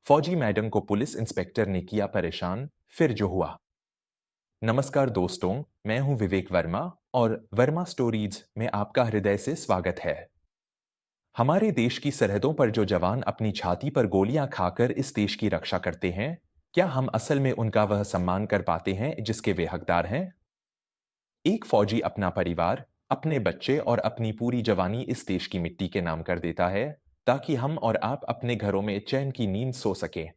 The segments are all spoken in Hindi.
फौजी मैडम को पुलिस इंस्पेक्टर ने किया परेशान, फिर जो हुआ। नमस्कार दोस्तों, मैं हूं विवेक वर्मा और वर्मा स्टोरीज में आपका हृदय से स्वागत है। हमारे देश की सरहदों पर जो जवान अपनी छाती पर गोलियां खाकर इस देश की रक्षा करते हैं, क्या हम असल में उनका वह सम्मान कर पाते हैं जिसके वे हकदार हैं? एक फौजी अपना परिवार, अपने बच्चे और अपनी पूरी जवानी इस देश की मिट्टी के नाम कर देता है, ताकि हम और आप अपने घरों में चैन की नींद सो सकें।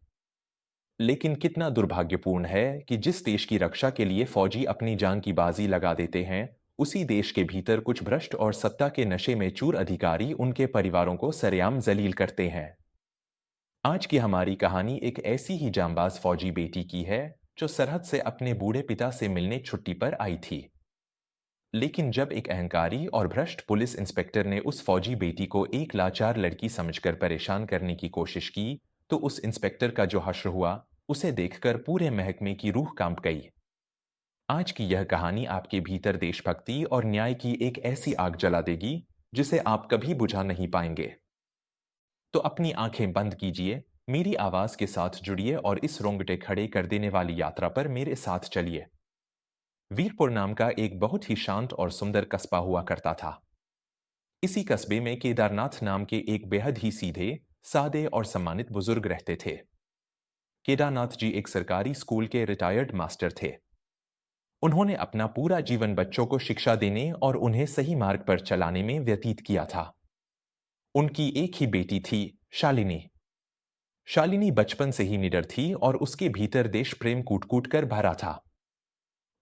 लेकिन कितना दुर्भाग्यपूर्ण है कि जिस देश की रक्षा के लिए फौजी अपनी जान की बाजी लगा देते हैं, उसी देश के भीतर कुछ भ्रष्ट और सत्ता के नशे में चूर अधिकारी उनके परिवारों को सरेआम जलील करते हैं। आज की हमारी कहानी एक ऐसी ही जांबाज फौजी बेटी की है, जो सरहद से अपने बूढ़े पिता से मिलने छुट्टी पर आई थी। लेकिन जब एक अहंकारी और भ्रष्ट पुलिस इंस्पेक्टर ने उस फौजी बेटी को एक लाचार लड़की समझकर परेशान करने की कोशिश की, तो उस इंस्पेक्टर का जो हश्र हुआ, उसे देखकर पूरे महकमे की रूह कांप गई। आज की यह कहानी आपके भीतर देशभक्ति और न्याय की एक ऐसी आग जला देगी, जिसे आप कभी बुझा नहीं पाएंगे। तो अपनी आंखें बंद कीजिए, मेरी आवाज के साथ जुड़िए और इस रोंगटे खड़े कर देने वाली यात्रा पर मेरे साथ चलिए। वीरपुर नाम का एक बहुत ही शांत और सुंदर कस्बा हुआ करता था। इसी कस्बे में केदारनाथ नाम के एक बेहद ही सीधे, सादे और सम्मानित बुजुर्ग रहते थे। केदारनाथ जी एक सरकारी स्कूल के रिटायर्ड मास्टर थे। उन्होंने अपना पूरा जीवन बच्चों को शिक्षा देने और उन्हें सही मार्ग पर चलाने में व्यतीत किया था। उनकी एक ही बेटी थी, शालिनी। शालिनी बचपन से ही निडर थी और उसके भीतर देश प्रेम कूट कूट कर भरा था।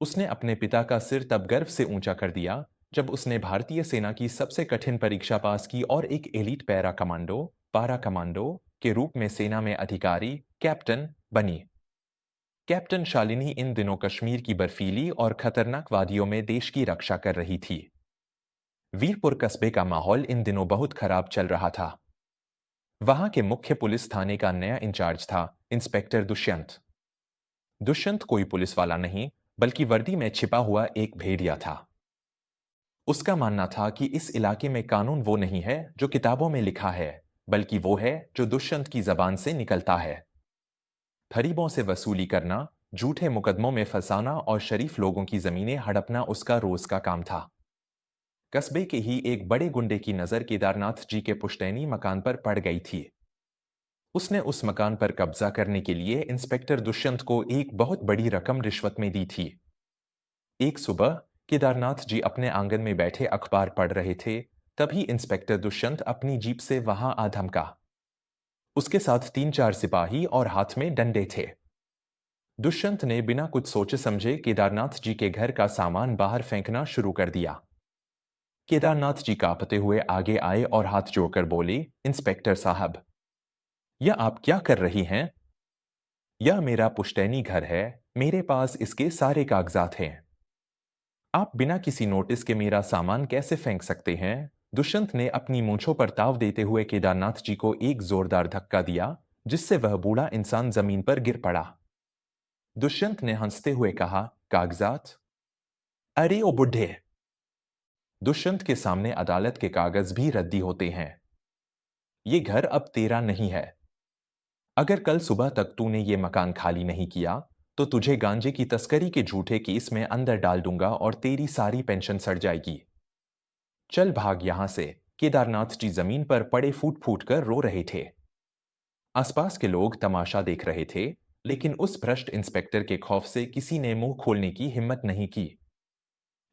उसने अपने पिता का सिर तब गर्व से ऊंचा कर दिया, जब उसने भारतीय सेना की सबसे कठिन परीक्षा पास की और एक एलीट पारा कमांडो के रूप में सेना में अधिकारी, कैप्टन बनी। कैप्टन शालिनी इन दिनों कश्मीर की बर्फीली और खतरनाक वादियों में देश की रक्षा कर रही थी। वीरपुर कस्बे का माहौल इन दिनों बहुत खराब चल रहा था। वहां के मुख्य पुलिस थाने का नया इंचार्ज था, इंस्पेक्टर दुष्यंत। दुष्यंत कोई पुलिस वाला नहीं, बल्कि वर्दी में छिपा हुआ एक भेड़िया था। उसका मानना था कि इस इलाके में कानून वो नहीं है जो किताबों में लिखा है, बल्कि वो है जो दुष्यंत की जबान से निकलता है। गरीबों से वसूली करना, झूठे मुकदमों में फंसाना और शरीफ लोगों की जमीनें हड़पना उसका रोज का काम था। कस्बे के ही एक बड़े गुंडे की नजर केदारनाथ जी के पुश्तैनी मकान पर पड़ गई थी। उसने उस मकान पर कब्जा करने के लिए इंस्पेक्टर दुष्यंत को एक बहुत बड़ी रकम रिश्वत में दी थी। एक सुबह केदारनाथ जी अपने आंगन में बैठे अखबार पढ़ रहे थे, तभी इंस्पेक्टर दुष्यंत अपनी जीप से वहां आ धमका। उसके साथ तीन चार सिपाही और हाथ में डंडे थे। दुष्यंत ने बिना कुछ सोचे समझे केदारनाथ जी के घर का सामान बाहर फेंकना शुरू कर दिया। केदारनाथ जी कांपते हुए आगे आए और हाथ जोड़कर बोले, इंस्पेक्टर साहब, यह आप क्या कर रही हैं? यह मेरा पुश्तैनी घर है, मेरे पास इसके सारे कागजात हैं। आप बिना किसी नोटिस के मेरा सामान कैसे फेंक सकते हैं? दुष्यंत ने अपनी मूंछों पर ताव देते हुए केदारनाथ जी को एक जोरदार धक्का दिया, जिससे वह बूढ़ा इंसान जमीन पर गिर पड़ा। दुष्यंत ने हंसते हुए कहा, कागजात? अरे ओ बुढ़े! दुष्यंत के सामने अदालत के कागज भी रद्दी होते हैं। ये घर अब तेरा नहीं है। अगर कल सुबह तक तूने ये मकान खाली नहीं किया, तो तुझे गांजे की तस्करी के झूठे केस में अंदर डाल दूंगा और तेरी सारी पेंशन सड़ जाएगी। चल भाग यहां से। केदारनाथ जी जमीन पर पड़े फूट फूट कर रो रहे थे। आसपास के लोग तमाशा देख रहे थे, लेकिन उस भ्रष्ट इंस्पेक्टर के खौफ से किसी ने मुंह खोलने की हिम्मत नहीं की।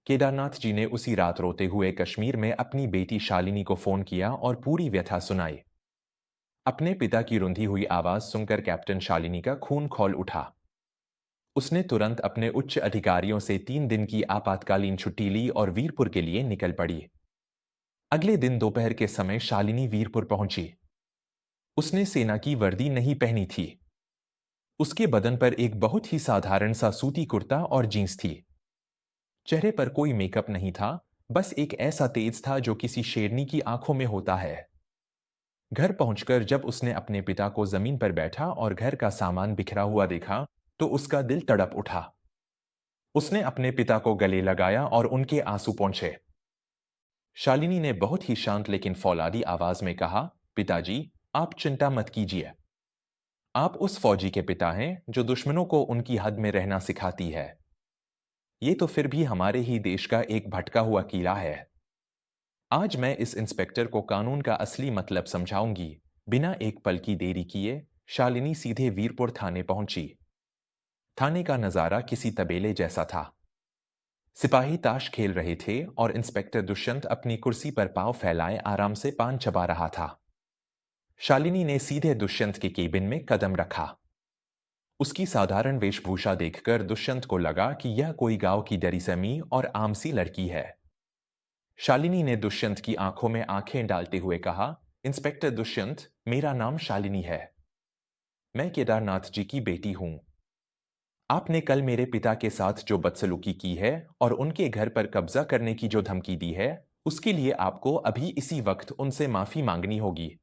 केदारनाथ जी ने उसी रात रोते हुए कश्मीर में अपनी बेटी शालिनी को फोन किया और पूरी व्यथा सुनाई। अपने पिता की रुंधी हुई आवाज सुनकर कैप्टन शालिनी का खून खौल उठा। उसने तुरंत अपने उच्च अधिकारियों से 3 दिन की आपातकालीन छुट्टी ली और वीरपुर के लिए निकल पड़ी। अगले दिन दोपहर के समय शालिनी वीरपुर पहुंची। उसने सेना की वर्दी नहीं पहनी थी। उसके बदन पर एक बहुत ही साधारण सा सूती कुर्ता और जींस थी। चेहरे पर कोई मेकअप नहीं था, बस एक ऐसा तेज था जो किसी शेरनी की आंखों में होता है। घर पहुंचकर जब उसने अपने पिता को जमीन पर बैठा और घर का सामान बिखरा हुआ देखा, तो उसका दिल तड़प उठा। उसने अपने पिता को गले लगाया और उनके आंसू पोंछे। शालिनी ने बहुत ही शांत लेकिन फौलादी आवाज में कहा, पिताजी, आप चिंता मत कीजिए। आप उस फौजी के पिता हैं जो दुश्मनों को उनकी हद में रहना सिखाती है। ये तो फिर भी हमारे ही देश का एक भटका हुआ कीला है। आज मैं इस इंस्पेक्टर को कानून का असली मतलब समझाऊंगी। बिना एक पल की देरी किए शालिनी सीधे वीरपुर थाने पहुंची। थाने का नजारा किसी तबेले जैसा था। सिपाही ताश खेल रहे थे और इंस्पेक्टर दुष्यंत अपनी कुर्सी पर पांव फैलाए आराम से पान चबा रहा था। शालिनी ने सीधे दुष्यंत के केबिन में कदम रखा। उसकी साधारण वेशभूषा देखकर दुष्यंत को लगा कि यह कोई गांव की डरी समी और आमसी लड़की है। शालिनी ने दुष्यंत की आंखों में आंखें डालते हुए कहा, इंस्पेक्टर दुष्यंत, मेरा नाम शालिनी है। मैं केदारनाथ जी की बेटी हूं। आपने कल मेरे पिता के साथ जो बदसलूकी की है और उनके घर पर कब्जा करने की जो धमकी दी है, उसके लिए आपको अभी इसी वक्त उनसे माफी मांगनी होगी।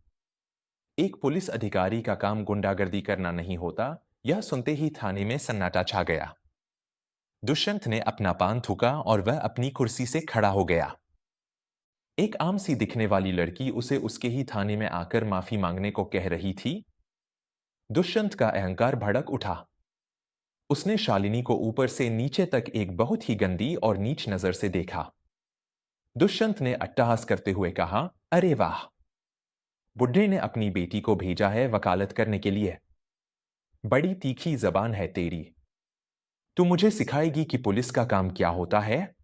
एक पुलिस अधिकारी का काम गुंडागर्दी करना नहीं होता। यह सुनते ही थाने में सन्नाटा छा गया। दुष्यंत ने अपना पान थूका और वह अपनी कुर्सी से खड़ा हो गया। एक आम सी दिखने वाली लड़की उसे उसके ही थाने में आकर माफी मांगने को कह रही थी। दुष्यंत का अहंकार भड़क उठा। उसने शालिनी को ऊपर से नीचे तक एक बहुत ही गंदी और नीच नजर से देखा। दुष्यंत ने अट्टहास करते हुए कहा, अरे वाह, बुड्ढे ने अपनी बेटी को भेजा है वकालत करने के लिए। बड़ी तीखी जबान है तेरी। तू मुझे सिखाएगी कि पुलिस का काम क्या होता है?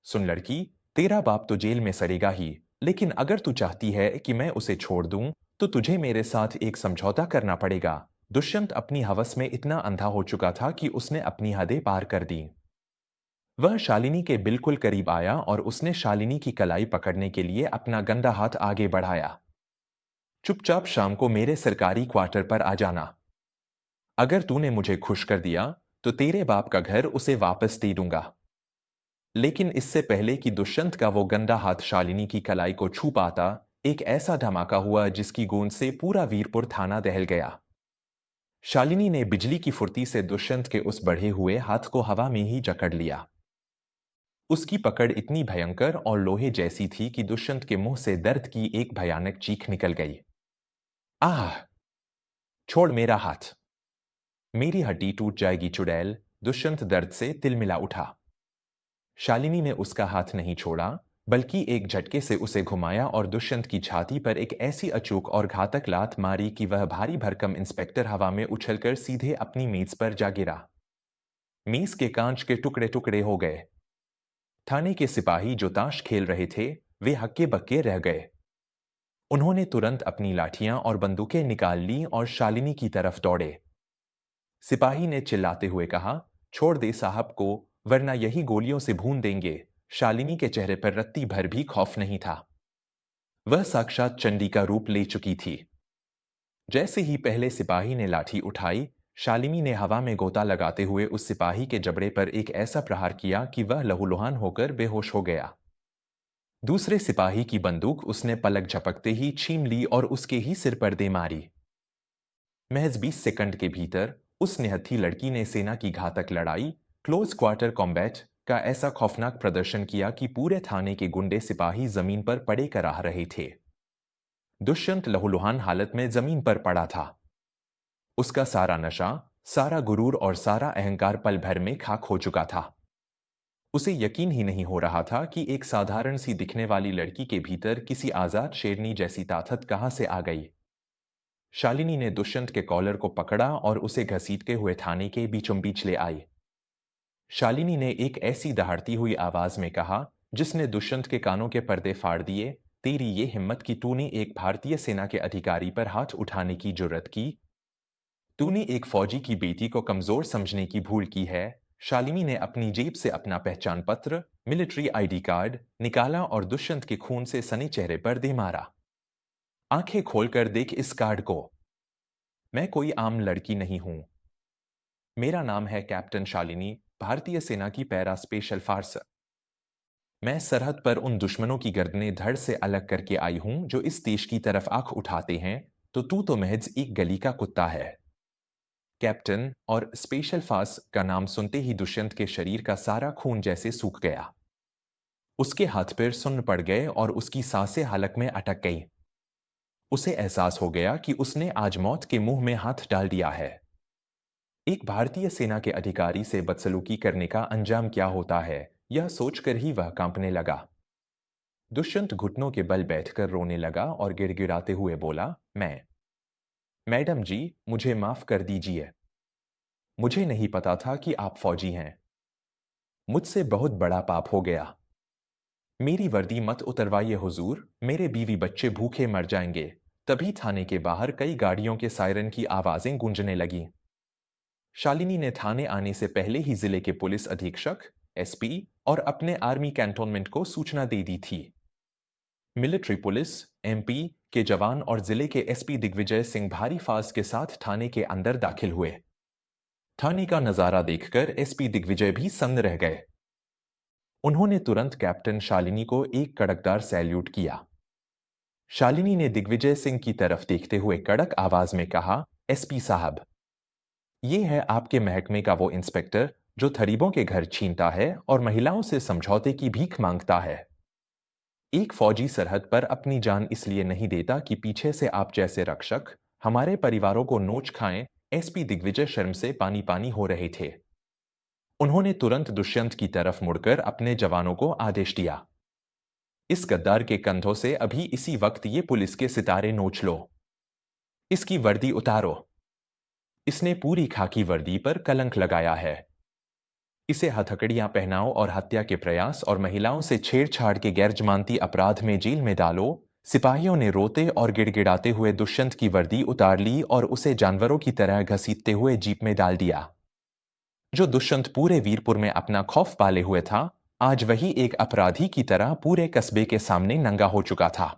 सुन लड़की, तेरा बाप तो जेल में सड़ेगा ही, लेकिन अगर तू चाहती है कि मैं उसे छोड़ दूं, तो तुझे मेरे साथ एक समझौता करना पड़ेगा। दुष्यंत अपनी हवस में इतना अंधा हो चुका था कि उसने अपनी हदें पार कर दी। वह शालिनी के बिल्कुल करीब आया और उसने शालिनी की कलाई पकड़ने के लिए अपना गंदा हाथ आगे बढ़ाया। चुपचाप शाम को मेरे सरकारी क्वार्टर पर आ जाना। अगर तूने मुझे खुश कर दिया, तो तेरे बाप का घर उसे वापस दे दूंगा। लेकिन इससे पहले कि दुष्यंत का वो गंदा हाथ शालिनी की कलाई को छू पाता, एक ऐसा धमाका हुआ जिसकी गूंज से पूरा वीरपुर थाना दहल गया। शालिनी ने बिजली की फुर्ती से दुष्यंत के उस बढ़े हुए हाथ को हवा में ही जकड़ लिया। उसकी पकड़ इतनी भयंकर और लोहे जैसी थी कि दुष्यंत के मुंह से दर्द की एक भयानक चीख निकल गई। आह! छोड़ मेरा हाथ। मेरी हड्डी टूट जाएगी चुड़ैल। दुष्यंत दर्द से तिलमिला उठा। शालिनी ने उसका हाथ नहीं छोड़ा, बल्कि एक झटके से उसे घुमाया और दुष्यंत की छाती पर एक ऐसी अचूक और घातक लात मारी कि वह भारी भरकम इंस्पेक्टर हवा में उछलकर सीधे अपनी मेज पर जा गिरा। मेज के कांच के टुकड़े टुकड़े हो गए। थाने के सिपाही जो ताश खेल रहे थे, वे हक्के बक्के रह गए। उन्होंने तुरंत अपनी लाठियां और बंदूकें निकाल ली और शालिनी की तरफ दौड़े। सिपाही ने चिल्लाते हुए कहा, छोड़ दे साहब को, वरना यही गोलियों से भून देंगे। शालिनी के चेहरे पर रत्ती भर भी खौफ नहीं था। वह साक्षात चंडी का रूप ले चुकी थी। जैसे ही पहले सिपाही ने लाठी उठाई, शालिनी ने हवा में गोता लगाते हुए उस सिपाही के जबड़े पर एक ऐसा प्रहार किया कि वह लहूलुहान होकर बेहोश हो गया। दूसरे सिपाही की बंदूक उसने पलक झपकते ही छीन ली और उसके ही सिर पर दे मारी। महज 20 सेकंड के भीतर उस निहत्थी लड़की ने सेना की घातक लड़ाई, क्लोज क्वार्टर कॉम्बैट का ऐसा खौफनाक प्रदर्शन किया कि पूरे थाने के गुंडे सिपाही जमीन पर पड़े कराह रहे थे। दुष्यंत लहूलुहान हालत में जमीन पर पड़ा था। उसका सारा नशा, सारा गुरूर और सारा अहंकार पल भर में खाक हो चुका था। उसे यकीन ही नहीं हो रहा था कि एक साधारण सी दिखने वाली लड़की के भीतर किसी आजाद शेरनी जैसी ताकत कहां से आ गई। शालिनी ने दुष्यंत के कॉलर को पकड़ा और उसे घसीटते हुए थाने के बीचों बीच ले आई। शालिनी ने एक ऐसी दहाड़ती हुई आवाज में कहा, जिसने दुष्यंत के कानों के पर्दे फाड़ दिए, तेरी ये हिम्मत कि तूने एक भारतीय सेना के अधिकारी पर हाथ उठाने की जुर्रत की? तूने एक फौजी की बेटी को कमजोर समझने की भूल की है। शालिनी ने अपनी जेब से अपना पहचान पत्र, मिलिट्री आईडी कार्ड निकाला और दुष्यंत के खून से सने चेहरे पर दे मारा। आंखें खोलकर देख इस कार्ड को। मैं कोई आम लड़की नहीं हूं। मेरा नाम है कैप्टन शालिनी, भारतीय सेना की पैरा स्पेशल फार्स। मैं सरहद पर उन दुश्मनों की गर्दनें धड़ से अलग करके आई हूं जो इस देश की तरफ आंख उठाते हैं, तो तू महज एक गली का कुत्ता है। कैप्टन और स्पेशल फार्स का नाम सुनते ही दुष्यंत के शरीर का सारा खून जैसे सूख गया। उसके हाथ पैर सुन्न पड़ गए और उसकी सांसें हलक में अटक गईं। उसे एहसास हो गया कि उसने आज मौत के मुंह में हाथ डाल दिया है। एक भारतीय सेना के अधिकारी से बदसलूकी करने का अंजाम क्या होता है, यह सोचकर ही वह कांपने लगा। दुष्यंत घुटनों के बल बैठकर रोने लगा और गिड़गिड़ाते हुए बोला, मैडम जी, मुझे माफ कर दीजिए। मुझे नहीं पता था कि आप फौजी हैं। मुझसे बहुत बड़ा पाप हो गया। मेरी वर्दी मत उतरवाइए हुजूर, मेरे बीवी बच्चे भूखे मर जाएंगे। तभी थाने के बाहर कई गाड़ियों के सायरन की आवाजें गूंजने लगीं। शालिनी ने थाने आने से पहले ही जिले के पुलिस अधीक्षक, एसपी और अपने आर्मी कैंटोनमेंट को सूचना दे दी थी। मिलिट्री पुलिस, एमपी के जवान और जिले के एसपी दिग्विजय सिंह भारी फास के साथ थाने के अंदर दाखिल हुए। थाने का नजारा देखकर एसपी दिग्विजय भी सन्न रह गए। उन्होंने तुरंत कैप्टन शालिनी को एक कड़कदार सैल्यूट किया। शालिनी ने दिग्विजय सिंह की तरफ देखते हुए कड़क आवाज में कहा, एसपी साहब, ये है आपके महकमे का वो इंस्पेक्टर जो गरीबों के घर छीनता है और महिलाओं से समझौते की भीख मांगता है। एक फौजी सरहद पर अपनी जान इसलिए नहीं देता कि पीछे से आप जैसे रक्षक हमारे परिवारों को नोच खाएं। एसपी दिग्विजय शर्म से पानी पानी हो रहे थे। उन्होंने तुरंत दुष्यंत की तरफ मुड़कर अपने जवानों को आदेश दिया, इस गद्दार के कंधों से अभी इसी वक्त ये पुलिस के सितारे नोच लो। इसकी वर्दी उतारो। इसने पूरी खाकी वर्दी पर कलंक लगाया है। इसे हथकड़ियां पहनाओ और हत्या के प्रयास और महिलाओं से छेड़छाड़ के गैरजमानती अपराध में जेल में डालो। सिपाहियों ने रोते और गिड़गिड़ाते हुए दुष्यंत की वर्दी उतार ली और उसे जानवरों की तरह घसीटते हुए जीप में डाल दिया। जो दुष्यंत पूरे वीरपुर में अपना खौफ पाले हुए था, आज वही एक अपराधी की तरह पूरे कस्बे के सामने नंगा हो चुका था।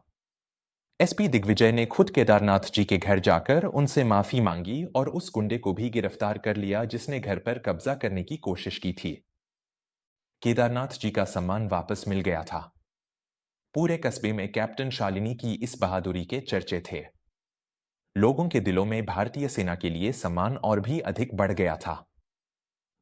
एसपी दिग्विजय ने खुद केदारनाथ जी के घर जाकर उनसे माफी मांगी और उस गुंडे को भी गिरफ्तार कर लिया जिसने घर पर कब्जा करने की कोशिश की थी। केदारनाथ जी का सम्मान वापस मिल गया था। पूरे कस्बे में कैप्टन शालिनी की इस बहादुरी के चर्चे थे। लोगों के दिलों में भारतीय सेना के लिए सम्मान और भी अधिक बढ़ गया था।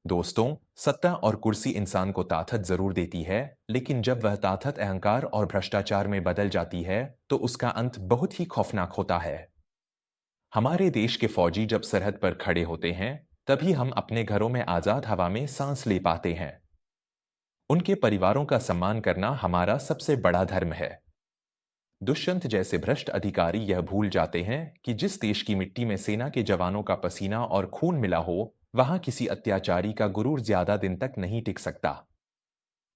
दोस्तों, सत्ता और कुर्सी इंसान को ताकत जरूर देती है, लेकिन जब वह ताकत अहंकार और भ्रष्टाचार में बदल जाती है, तो उसका अंत बहुत ही खौफनाक होता है। हमारे देश के फौजी जब सरहद पर खड़े होते हैं, तभी हम अपने घरों में आजाद हवा में सांस ले पाते हैं। उनके परिवारों का सम्मान करना हमारा सबसे बड़ा धर्म है। दुष्यंत जैसे भ्रष्ट अधिकारी यह भूल जाते हैं कि जिस देश की मिट्टी में सेना के जवानों का पसीना और खून मिला हो, वहां किसी अत्याचारी का गुरूर ज्यादा दिन तक नहीं टिक सकता।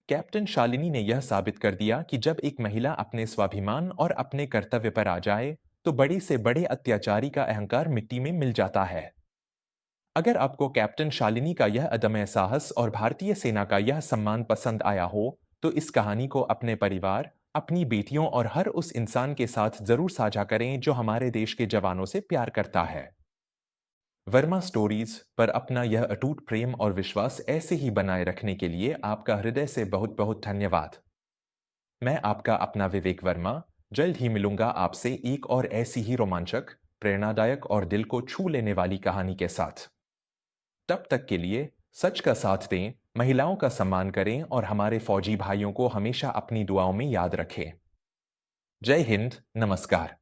कैप्टन शालिनी ने यह साबित कर दिया कि जब एक महिला अपने स्वाभिमान और अपने कर्तव्य पर आ जाए, तो बड़े से बड़े अत्याचारी का अहंकार मिट्टी में मिल जाता है। अगर आपको कैप्टन शालिनी का यह अदम्य साहस और भारतीय सेना का यह सम्मान पसंद आया हो, तो इस कहानी को अपने परिवार, अपनी बेटियों और हर उस इंसान के साथ जरूर साझा करें जो हमारे देश के जवानों से प्यार करता है। वर्मा स्टोरीज पर अपना यह अटूट प्रेम और विश्वास ऐसे ही बनाए रखने के लिए आपका हृदय से बहुत बहुत धन्यवाद। मैं आपका अपना विवेक वर्मा जल्द ही मिलूंगा आपसे एक और ऐसी ही रोमांचक, प्रेरणादायक और दिल को छू लेने वाली कहानी के साथ। तब तक के लिए सच का साथ दें, महिलाओं का सम्मान करें और हमारे फौजी भाइयों को हमेशा अपनी दुआओं में याद रखें। जय हिंद, नमस्कार।